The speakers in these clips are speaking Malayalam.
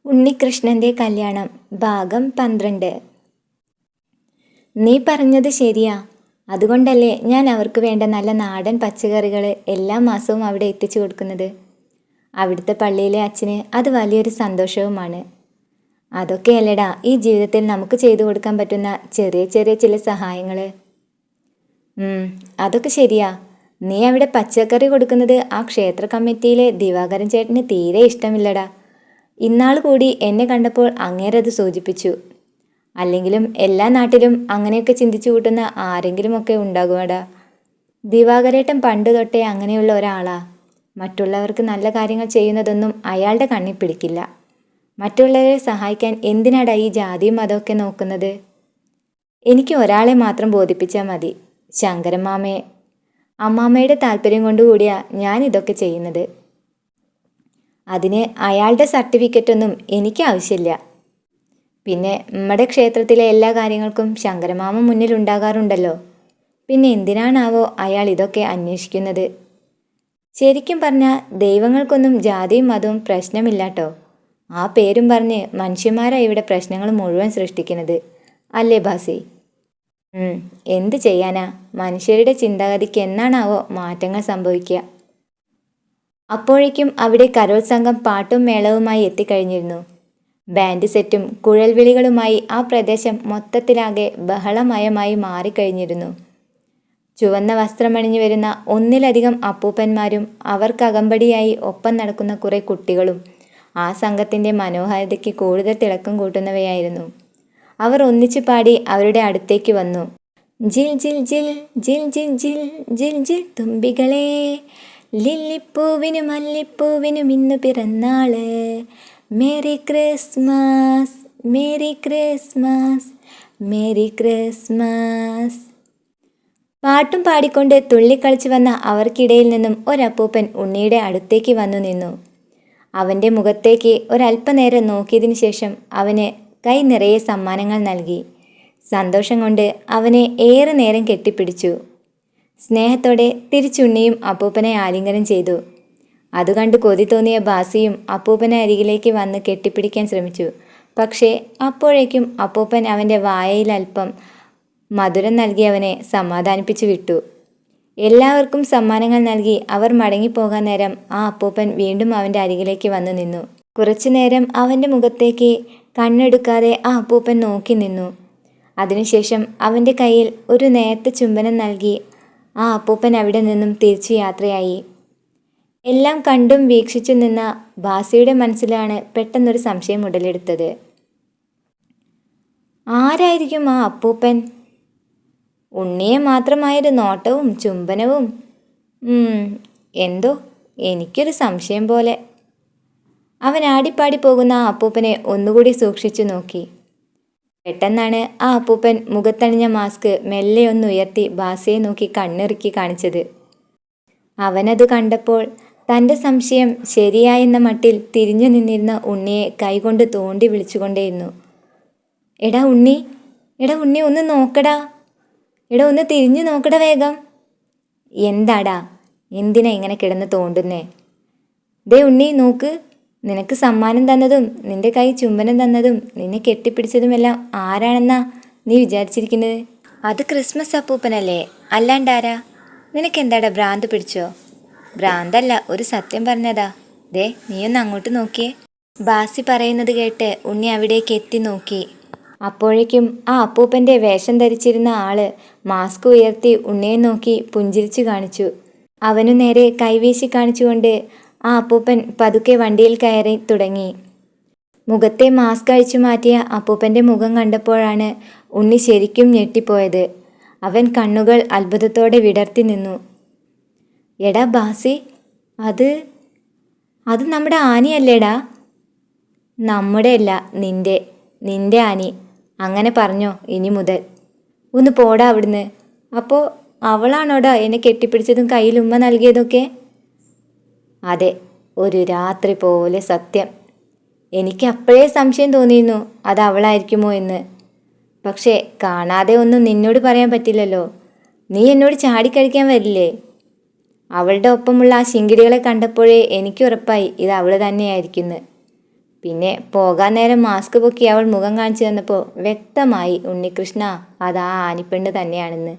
ഉണ്ണികൃഷ്ണന്റെ കല്യാണം ഭാഗം 12. നീ പറഞ്ഞത് ശരിയാ. അതുകൊണ്ടല്ലേ ഞാൻ അവർക്ക് വേണ്ട നല്ല നാടൻ പച്ചക്കറികൾ എല്ലാ മാസവും അവിടെ എത്തിച്ചു കൊടുക്കുന്നത്. അവിടുത്തെ പള്ളിയിലെ അച്ഛന് അത് വലിയൊരു സന്തോഷവുമാണ്. അതൊക്കെയല്ലടാ ഈ ജീവിതത്തിൽ നമുക്ക് ചെയ്തു കൊടുക്കാൻ പറ്റുന്ന ചെറിയ ചെറിയ ചില സഹായങ്ങൾ. അതൊക്കെ ശരിയാ. നീ അവിടെ പച്ചക്കറി കൊടുക്കുന്നത് ആ ക്ഷേത്ര കമ്മിറ്റിയിലെ ദിവാകരൻ ചേട്ടന് തീരെ ഇഷ്ടമില്ലടാ. ഇന്നാൾ കൂടി എന്നെ കണ്ടപ്പോൾ അങ്ങേരത് സൂചിപ്പിച്ചു. അല്ലെങ്കിലും എല്ലാ നാട്ടിലും അങ്ങനെയൊക്കെ ചിന്തിച്ചു കൂട്ടുന്ന ആരെങ്കിലുമൊക്കെ ഉണ്ടാകുമടാ. ദിവാകരേട്ടൻ പണ്ട് തൊട്ടേ അങ്ങനെയുള്ള ഒരാളാ. മറ്റുള്ളവർക്ക് നല്ല കാര്യങ്ങൾ ചെയ്യുന്നതൊന്നും അയാളുടെ കണ്ണിൽ പിടിക്കില്ല. മറ്റുള്ളവരെ സഹായിക്കാൻ എന്തിനാടാ ഈ ജാതിയും മതമൊക്കെ നോക്കുന്നത്? എനിക്ക് ഒരാളെ മാത്രം ബോധിപ്പിച്ചാൽ മതി, ശങ്കരമാമയെ. അമ്മാമ്മയുടെ താല്പര്യം കൊണ്ടുകൂടിയാ ഞാൻ ഇതൊക്കെ ചെയ്യുന്നത്. അതിന് അയാളുടെ സർട്ടിഫിക്കറ്റൊന്നും എനിക്ക് ആവശ്യമില്ല. പിന്നെ നമ്മുടെ ക്ഷേത്രത്തിലെ എല്ലാ കാര്യങ്ങൾക്കും ശങ്കരമാമ മുന്നിലുണ്ടാകാറുണ്ടല്ലോ. പിന്നെ എന്തിനാണാവോ അയാൾ ഇതൊക്കെ അന്വേഷിക്കുന്നത്? ശരിക്കും പറഞ്ഞാൽ ദൈവങ്ങൾക്കൊന്നും ജാതിയും മതവും പ്രശ്നമില്ലാട്ടോ. ആ പേരും പറഞ്ഞ് മനുഷ്യന്മാരാണ് ഇവിടെ പ്രശ്നങ്ങൾ മുഴുവൻ സൃഷ്ടിക്കുന്നത്, അല്ലേ ബാസി? എന്ത് ചെയ്യാനാ, മനുഷ്യരുടെ ചിന്താഗതിക്ക് എന്നാണാവോ മാറ്റങ്ങൾ സംഭവിക്കുക. അപ്പോഴേക്കും അവിടെ കരോത്സംഘം പാട്ടും മേളവുമായി എത്തിക്കഴിഞ്ഞിരുന്നു. ബാൻഡ് സെറ്റും കുഴൽവിളികളുമായി ആ പ്രദേശം മൊത്തത്തിലാകെ ബഹളമയമായി മാറിക്കഴിഞ്ഞിരുന്നു. ചുവന്ന വസ്ത്രമണിഞ്ഞു വരുന്ന ഒന്നിലധികം അപ്പൂപ്പന്മാരും അവർക്കകമ്പടിയായി ഒപ്പം നടക്കുന്ന കുറെ കുട്ടികളും ആ സംഘത്തിൻ്റെ മനോഹാരിതയ്ക്ക് കൂടുതൽ തിളക്കം കൂട്ടുന്നവയായിരുന്നു. അവർ ഒന്നിച്ചു പാടി അവരുടെ അടുത്തേക്ക് വന്നു. ജിൽ ജിൽ ജിൽ ജിൽ ജിൽ ജിൽ ജിൽ ജിൽ തുമ്പികളെ, ലില്ലിപ്പൂവിനും മല്ലിപ്പൂവിനും ഇന്ന് പിറന്നാള്, merry Christmas merry Christmas merry Christmas. പാട്ടും പാടിക്കൊണ്ട് തുള്ളിക്കളിച്ചു വന്ന അവർക്കിടയിൽ നിന്നും ഒരപ്പൂപ്പൻ ഉണ്ണിയുടെ അടുത്തേക്ക് വന്നു നിന്നു. അവൻ്റെ മുഖത്തേക്ക് ഒരല്പനേരം നോക്കിയതിനു ശേഷം അവന് കൈ നിറയെ സമ്മാനങ്ങൾ നൽകി. സന്തോഷം കൊണ്ട് അവനെ ഏറെ നേരം കെട്ടിപ്പിടിച്ചു. സ്നേഹത്തോടെ തിരിച്ചുണ്ണിയും അപ്പൂപ്പനെ ആലിംഗനം ചെയ്തു. അതുകണ്ട് കൊതി തോന്നിയ ബാസിയും അപ്പൂപ്പനെ അരികിലേക്ക് വന്ന് കെട്ടിപ്പിടിക്കാൻ ശ്രമിച്ചു. പക്ഷേ അപ്പോഴേക്കും അപ്പൂപ്പൻ അവൻ്റെ വായയിൽ അല്പം മധുരം നൽകി അവനെ സമാധാനിപ്പിച്ചു വിട്ടു. എല്ലാവർക്കും സമ്മാനങ്ങൾ നൽകി അവർ മടങ്ങിപ്പോകാൻ നേരം ആ അപ്പൂപ്പൻ വീണ്ടും അവൻ്റെ അരികിലേക്ക് വന്നു നിന്നു. കുറച്ചു നേരം അവൻ്റെ മുഖത്തേക്ക് കണ്ണെടുക്കാതെ ആ അപ്പൂപ്പൻ നോക്കി നിന്നു. അതിനുശേഷം അവൻ്റെ കയ്യിൽ ഒരു നേർത്ത ചുംബനം നൽകി ആ അപ്പൂപ്പൻ അവിടെ നിന്നും തിരിച്ചു യാത്രയായി. എല്ലാം കണ്ടും വീക്ഷിച്ചു നിന്ന ബാസിയുടെ മനസ്സിലാണ് പെട്ടെന്നൊരു സംശയം ഉടലെടുത്തത്. ആരായിരിക്കും ആ അപ്പൂപ്പൻ? ഉണ്ണിയെ മാത്രമായൊരു നോട്ടവും ചുംബനവും. എന്തോ എനിക്കൊരു സംശയം പോലെ. അവൻ ആടിപ്പാടി പോകുന്ന ആ അപ്പൂപ്പനെ ഒന്നുകൂടി സൂക്ഷിച്ചു നോക്കി. പെട്ടെന്നാണ് ആ അപ്പൂപ്പൻ മുഖത്തണിഞ്ഞ മാസ്ക് മെല്ലെ ഒന്നുയർത്തി ബാസിയെ നോക്കി കണ്ണിറുക്കി കാണിച്ചത്. അവനത് കണ്ടപ്പോൾ തൻ്റെ സംശയം ശരിയായെന്ന മട്ടിൽ തിരിഞ്ഞു നിന്നിരുന്ന ഉണ്ണിയെ കൈകൊണ്ട് തോണ്ടി വിളിച്ചുകൊണ്ടേയിരുന്നു. എടാ ഉണ്ണി, എടാ ഉണ്ണി, ഒന്ന് നോക്കടാ, എടാ ഒന്ന് തിരിഞ്ഞു നോക്കടാ വേഗം. എന്താടാ, എന്തിനാ ഇങ്ങനെ കിടന്ന് തോണ്ടുന്നേ? ദേ ഉണ്ണി നോക്ക്, നിനക്ക് സമ്മാനം തന്നതും നിന്റെ കൈ ചുംബനം തന്നതും നിന്നെ കെട്ടിപ്പിടിച്ചതുമെല്ലാം ആരാണെന്നാ നീ വിചാരിച്ചിരിക്കുന്നത്? അത് ക്രിസ്മസ് അപ്പൂപ്പനല്ലേ, അല്ലാണ്ടാരാ? നിനക്കെന്താടാ, ഭ്രാന്ത് പിടിച്ചോ? ഭ്രാന്തല്ല, ഒരു സത്യം പറഞ്ഞതാ. ദേ നീയൊന്ന് അങ്ങോട്ട് നോക്കിയേ. ബാസി പറയുന്നത് കേട്ട് ഉണ്ണി അവിടേക്ക് എത്തി നോക്കി. അപ്പോഴേക്കും ആ അപ്പൂപ്പൻ്റെ വേഷം ധരിച്ചിരുന്ന ആള് മാസ്ക് ഉയർത്തി ഉണ്ണിയെ നോക്കി പുഞ്ചിരിച്ചു കാണിച്ചു. അവനു നേരെ കൈവീശി കാണിച്ചുകൊണ്ട് ആ അപ്പൂപ്പൻ പതുക്കെ വണ്ടിയിൽ കയറി തുടങ്ങി. മുഖത്തെ മാസ്ക് അഴിച്ചു മാറ്റിയ അപ്പൂപ്പൻ്റെ മുഖം കണ്ടപ്പോഴാണ് ഉണ്ണി ശരിക്കും ഞെട്ടിപ്പോയത്. അവൻ കണ്ണുകൾ അത്ഭുതത്തോടെ വിടർത്തി നിന്നു. എടാ ബാസി, അത് നമ്മുടെ ആനിയല്ലേടാ? നമ്മുടെ അല്ല, നിന്റെ ആനി. അങ്ങനെ പറഞ്ഞോ ഇനി മുതൽ. ഒന്ന് പോടാ അവിടുന്ന്. അപ്പോൾ അവളാണോടാ എന്നെ കെട്ടിപ്പിടിച്ചതും കയ്യിൽ ഉമ്മ നൽകിയതൊക്കെ? അതെ, ഒരു രാത്രി പോലെ സത്യം. എനിക്ക് അപ്പോഴേ സംശയം തോന്നിയിരുന്നു അത് അവളായിരിക്കുമോ എന്ന്. പക്ഷേ കാണാതെ ഒന്നും നിന്നോട് പറയാൻ പറ്റില്ലല്ലോ. നീ എന്നോട് ചാടിക്കഴിക്കാൻ വരില്ലേ? അവളുടെ ഒപ്പമുള്ള ആ ശിങ്കിടികളെ കണ്ടപ്പോഴേ എനിക്ക് ഉറപ്പായി ഇത് അവൾ തന്നെയായിരിക്കുന്നു. പിന്നെ പോകാൻ നേരം മാസ്ക് പൊക്കി അവൾ മുഖം കാണിച്ചു തന്നപ്പോൾ വ്യക്തമായി ഉണ്ണികൃഷ്ണ അതാ ആനിപ്പെണ്ണ് തന്നെയാണെന്ന്.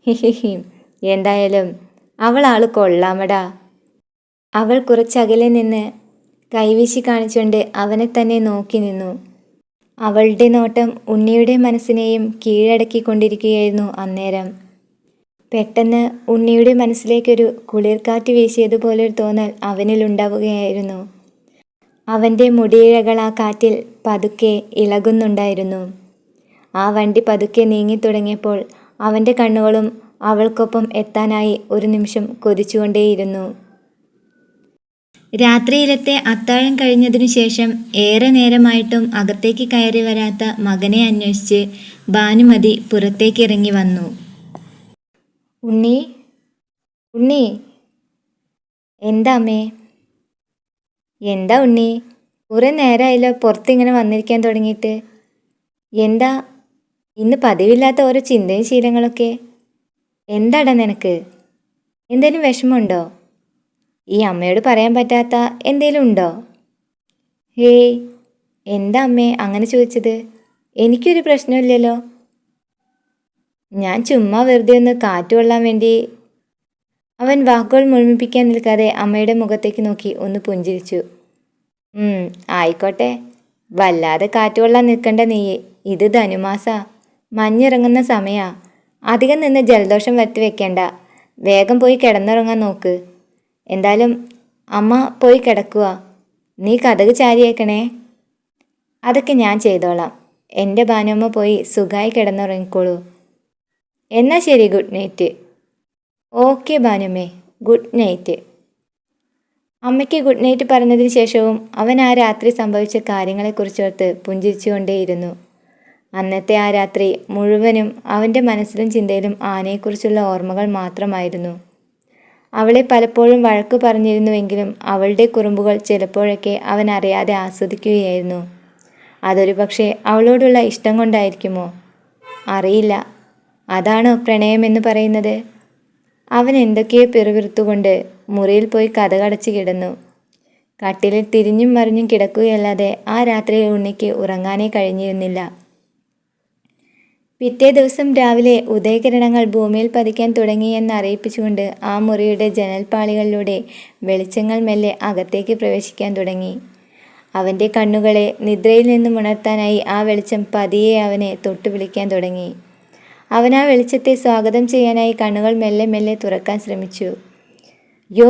ഹിഹിഹി, എന്തായാലും അവൾ ആള് കൊള്ളാമടാ. അവൾ കുറച്ചകലെ നിന്ന് കൈവീശി കാണിച്ചുകൊണ്ട് അവനെ തന്നെ നോക്കി നിന്നു. അവളുടെ നോട്ടം ഉണ്ണിയുടെ മനസ്സിനെയും കീഴടക്കിക്കൊണ്ടിരിക്കുകയായിരുന്നു അന്നേരം. പെട്ടെന്ന് ഉണ്ണിയുടെ മനസ്സിലേക്കൊരു കുളിർക്കാറ്റ് വീശിയതുപോലൊരു തോന്നൽ അവനിലുണ്ടാവുകയായിരുന്നു. അവൻ്റെ മുടിയിഴകൾ ആ കാറ്റിൽ പതുക്കെ ഇളകുന്നുണ്ടായിരുന്നു. ആ വണ്ടി പതുക്കെ നീങ്ങിത്തുടങ്ങിയപ്പോൾ അവൻ്റെ കണ്ണുകളും അവൾക്കൊപ്പം എത്താനായി ഒരു നിമിഷം കൊതിച്ചുകൊണ്ടേയിരുന്നു. രാത്രിയിലത്തെ അത്താഴം കഴിഞ്ഞതിനു ശേഷം ഏറെ നേരമായിട്ടും അകത്തേക്ക് കയറി വരാത്ത മകനെ അന്വേഷിച്ച് ഭാനുമതി പുറത്തേക്ക് ഇറങ്ങി വന്നു. ഉണ്ണി, ഉണ്ണി. എന്താ അമ്മേ? എന്താ ഉണ്ണി, കുറെ നേരമായല്ലോ പുറത്തിങ്ങനെ വന്നിരിക്കാൻ തുടങ്ങിയിട്ട്. എന്താ ഇന്ന് പതിവില്ലാത്ത ഓരോ ചിന്തയും ശീലങ്ങളൊക്കെ? എന്താടാ നിനക്ക്? എന്തേലും വിഷമമുണ്ടോ? ഈ അമ്മയോട് പറയാൻ പറ്റാത്ത എന്തേലും ഉണ്ടോ? ഹേയ്, എന്താ അമ്മേ അങ്ങനെ ചോദിച്ചത്? എനിക്കൊരു പ്രശ്നമില്ലല്ലോ. ഞാൻ ചുമ്മാ വെറുതെ ഒന്ന് കാറ്റ് കൊള്ളാൻ വേണ്ടി. അവൻ വാക്കുകൾ മുഴുമിപ്പിക്കാൻ നിൽക്കാതെ അമ്മയുടെ മുഖത്തേക്ക് നോക്കി ഒന്ന് പുഞ്ചിരിച്ചു. ആയിക്കോട്ടെ, വല്ലാതെ കാറ്റ് കൊള്ളാൻ നിൽക്കണ്ട നീ. ഇത് ധനുമാസാ, മഞ്ഞിറങ്ങുന്ന സമയാ. അധികം നിന്ന് ജലദോഷം വരുത്തി വെക്കേണ്ട. വേഗം പോയി കിടന്നുറങ്ങാൻ നോക്ക്. എന്തായാലും അമ്മ പോയി കിടക്കുക. നീ കതക് ചാരിയേക്കണേ. അതൊക്കെ ഞാൻ ചെയ്തോളാം. എൻ്റെ ഭാനുമ്മ പോയി സുഖമായി കിടന്നുറങ്ങിക്കോളൂ. എന്നാ ശരി, ഗുഡ് നൈറ്റ്. ഓക്കെ ഭാനുമ്മേ, ഗുഡ് നൈറ്റ്. അമ്മയ്ക്ക് ഗുഡ് നൈറ്റ് പറഞ്ഞതിന് ശേഷവും അവൻ ആ രാത്രി സംഭവിച്ച കാര്യങ്ങളെക്കുറിച്ചോർത്ത് പുഞ്ചിരിച്ചുകൊണ്ടേയിരുന്നു. അന്നത്തെ ആ രാത്രി മുഴുവനും അവൻ്റെ മനസ്സിലും ചിന്തയിലും ആനയെക്കുറിച്ചുള്ള ഓർമ്മകൾ മാത്രമായിരുന്നു. അവളെ പലപ്പോഴും വഴക്കു പറഞ്ഞിരുന്നുവെങ്കിലും അവളുടെ കുറുമ്പുകൾ ചിലപ്പോഴൊക്കെ അവൻ അറിയാതെ ആസ്വദിക്കുകയായിരുന്നു. അതൊരു പക്ഷേ അവളോടുള്ള ഇഷ്ടം കൊണ്ടായിരിക്കുമോ? അറിയില്ല. അതാണോ പ്രണയമെന്ന് പറയുന്നത്? അവൻ എന്തൊക്കെയോ പിറുപിറുത്തുകൊണ്ട് മുറിയിൽ പോയി കതകടച്ച് കിടന്നു. കട്ടിലിൽ തിരിഞ്ഞും മറിഞ്ഞും കിടക്കുകയല്ലാതെ ആ രാത്രിയിൽ ഉണ്ണിക്ക് ഉറങ്ങാനേ കഴിഞ്ഞിരുന്നില്ല. പിറ്റേ ദിവസം രാവിലെ ഉദയകിരണങ്ങൾ ഭൂമിയിൽ പതിക്കാൻ തുടങ്ങിയെന്ന് അറിയിപ്പിച്ചുകൊണ്ട് ആ മുറിയുടെ ജനൽപ്പാളികളിലൂടെ വെളിച്ചങ്ങൾ മെല്ലെ അകത്തേക്ക് പ്രവേശിക്കാൻ തുടങ്ങി. അവൻ്റെ കണ്ണുകളെ നിദ്രയിൽ നിന്നും ഉണർത്താനായി ആ വെളിച്ചം പതിയെ അവനെ തൊട്ടു വിളിക്കാൻ തുടങ്ങി. അവൻ ആ വെളിച്ചത്തെ സ്വാഗതം ചെയ്യാനായി കണ്ണുകൾ മെല്ലെ മെല്ലെ തുറക്കാൻ ശ്രമിച്ചു. യോ,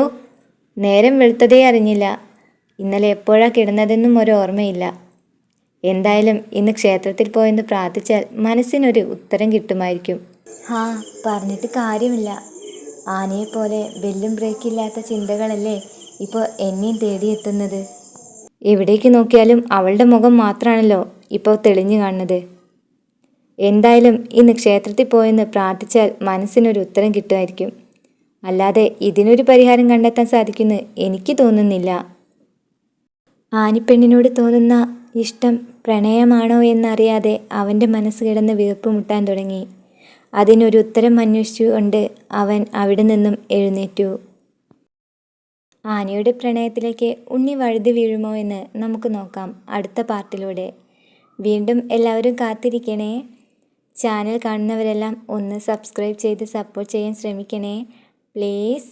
നേരം വെളുത്തതേ അറിഞ്ഞില്ല. ഇന്നലെ എപ്പോഴാ കിടന്നതെന്നും ഒരു ഓർമ്മയില്ല. എന്തായാലും ഇന്ന് ക്ഷേത്രത്തിൽ പോയെന്ന് പ്രാർത്ഥിച്ചാൽ മനസ്സിനൊരു ഉത്തരം കിട്ടുമായിരിക്കും. പറഞ്ഞിട്ട് കാര്യമില്ല. ആനയെപ്പോലെ ബെല്ലും ബ്രേക്കില്ലാത്ത ചിന്തകളല്ലേ ഇപ്പോൾ എന്നെയും തേടിയെത്തുന്നത്. എവിടേക്ക് നോക്കിയാലും അവളുടെ മുഖം മാത്രമാണല്ലോ ഇപ്പോൾ തെളിഞ്ഞു കാണുന്നത്. എന്തായാലും ഇന്ന് ക്ഷേത്രത്തിൽ പോയെന്ന് പ്രാർത്ഥിച്ചാൽ മനസ്സിനൊരു ഉത്തരം കിട്ടുമായിരിക്കും. അല്ലാതെ ഇതിനൊരു പരിഹാരം കണ്ടെത്താൻ സാധിക്കുമെന്ന് എനിക്ക് തോന്നുന്നില്ല. ആനിപ്പെണ്ണിനോട് തോന്നുന്ന ഇഷ്ടം പ്രണയമാണോ എന്നറിയാതെ അവൻ്റെ മനസ്സ് കിടന്ന് വീർപ്പുമുട്ടാൻ തുടങ്ങി. അതിനൊരു ഉത്തരം അന്വേഷിച്ചുകൊണ്ട് അവൻ അവിടെ നിന്നും എഴുന്നേറ്റു. ആനയുടെ പ്രണയത്തിലേക്ക് ഉണ്ണി വഴുതി വീഴുമോ എന്ന് നമുക്ക് നോക്കാം അടുത്ത പാർട്ടിലൂടെ. വീണ്ടും എല്ലാവരും കാത്തിരിക്കണേ. ചാനൽ കാണുന്നവരെല്ലാം ഒന്ന് സബ്സ്ക്രൈബ് ചെയ്ത് സപ്പോർട്ട് ചെയ്യാൻ ശ്രമിക്കണേ പ്ലീസ്.